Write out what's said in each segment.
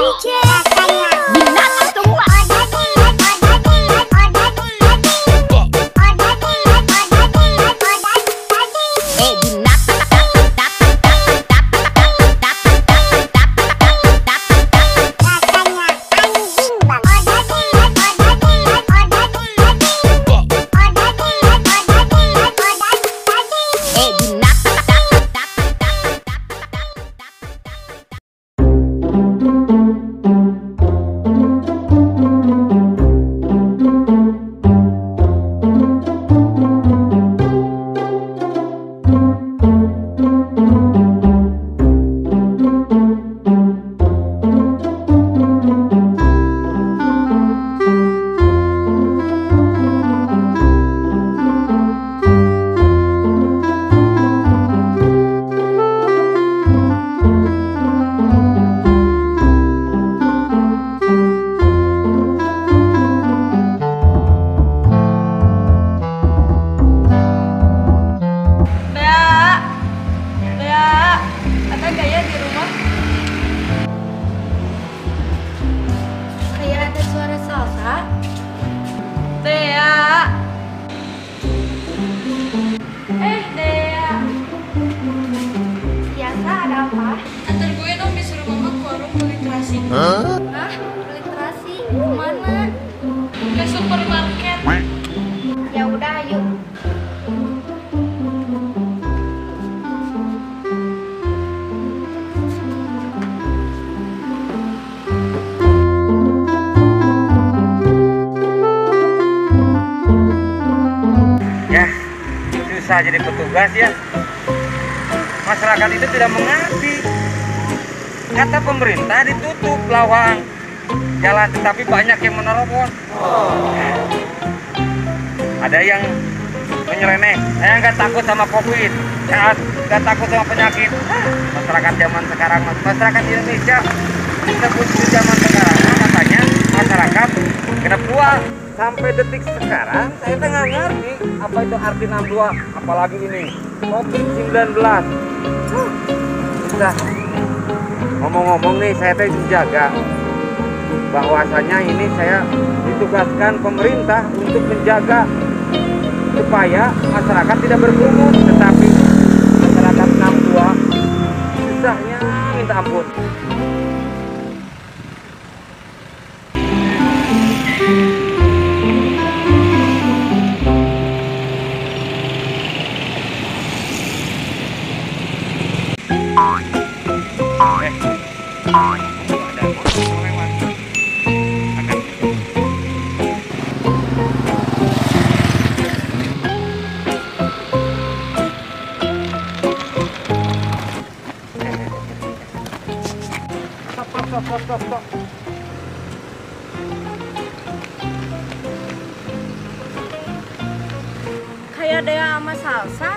Binatang semua. Antar gue dong, disuruh mama ke warung beli terasi. Hah? Beli terasi? Kemana? Ke supermarket. Ya udah, ayo. Ya, susah jadi petugas ya. Masyarakat itu tidak mengerti. Kata pemerintah ditutup lawang jalan, tetapi banyak yang menerobos. Ada yang menyeleneh. Saya nggak takut sama COVID, saya nggak takut sama penyakit. Masyarakat zaman sekarang, masyarakat Indonesia disebut di zaman sekarang, katanya masyarakat kena puas. Sampai detik sekarang saya nggak ngerti apa itu arti 62, apalagi ini COVID-19. Sudah ngomong-ngomong nih, saya tadi jaga bahwasanya ini saya ditugaskan pemerintah untuk menjaga supaya masyarakat tidak berkerumun, tetapi masyarakat 62 susahnya minta ampun. Stop. Kayak Dea sama Salsa.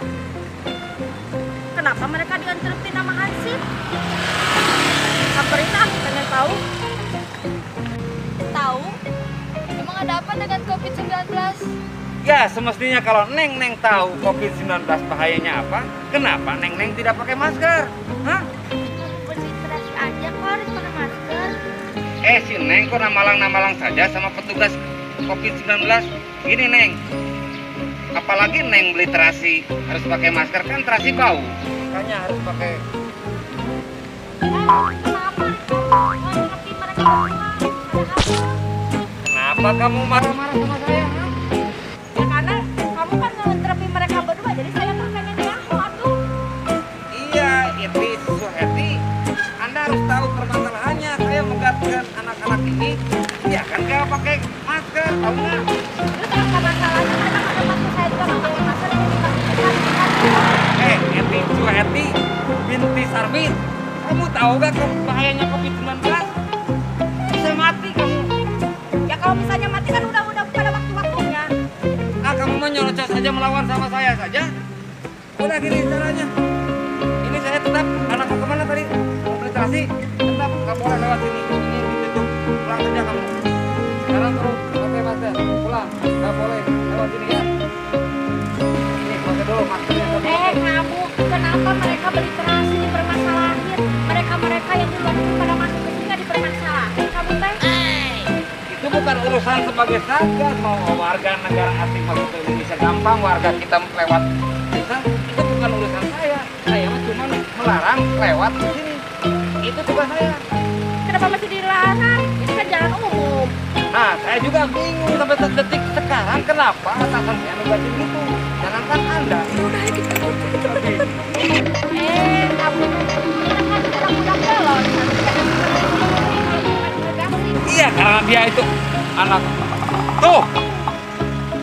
Kenapa mereka diantrepin sama Hansip? Samperin ah, pengen tahu. Tahu? Emang ada apa dengan COVID-19? Ya, semestinya kalau Neng tahu COVID-19 bahayanya apa, kenapa Neng tidak pakai masker? Hah? Konsentrasi aja kok harus pakai masker. Si Neng kok namalang saja sama petugas COVID-19? Gini Neng, apalagi Neng beli terasi harus pakai masker, kan terasi bau. Makanya harus pakai. Kenapa? Ngerti mereka berdua. Kenapa kamu marah-marah sama saya? Ha? Ya karena kamu kan ngerti mereka berdua, jadi saya kan pengen ngaku atuh. Iya, itu Suheti. Anda harus tahu permasalahannya. Saya menggantikan anak-anak ini, ya kan gak pakai masker, tahu nggak? Terus apa masalahnya? Mereka pakai masker, saya juga nggak pakai masker. Eti Suheti binti Sarmin, kamu tahu gak bahayanya COVID-19? Bisa mati kamu. Ya kalau misalnya mati kan udah pada waktu-waktunya. Kamu menyerocos saja melawan sama saya saja. Udah gini caranya. Ini saya tetap, anak mau kemana tadi? Konsentrasi, tetap nggak boleh lewat sini. Ini ditutup, pulang saja kamu. Sekarang terus pakai masker, pulang, nggak boleh lewat sini ya. Ini pakai dulu maskernya. Kamu, kenapa mereka beli terasi dipermasalahin? Mereka yang di luar itu pada masuk ke sini nggak dipermasalahin? bukan urusan sebagai satgas. Mau warga negara asing masuk ke Indonesia gampang, warga kita lewat bisa, itu bukan urusan saya. Saya mah cuma melarang lewat di sini. Itu tugas saya. Kenapa masih dilarang? Ini kan jalan umum. Nah, saya juga bingung sampai detik sekarang kenapa atasan saya ngegaji gitu. Jangankan Anda. Udah kita kamu ini kan budak-budak galon. Iya, karena dia itu anak. Tuh.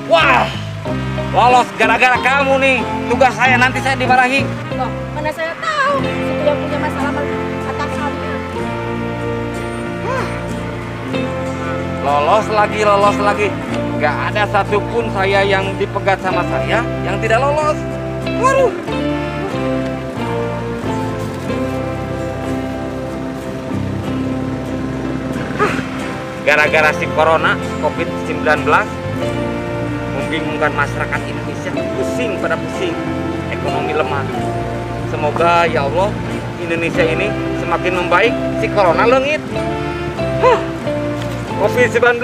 Wah. Lolos gara-gara kamu nih. Tugas saya nanti saya dimarahi. Loh, mana saya tahu situ yang punya masalah atasannya. Lolos lagi. Gak ada satupun saya yang dipegat sama saya yang tidak lolos. Waduh. Gara-gara si corona, COVID-19 membingungkan masyarakat Indonesia, pusing pada pusing, ekonomi lemah. Semoga ya Allah Indonesia ini semakin membaik, si corona leungit. COVID-19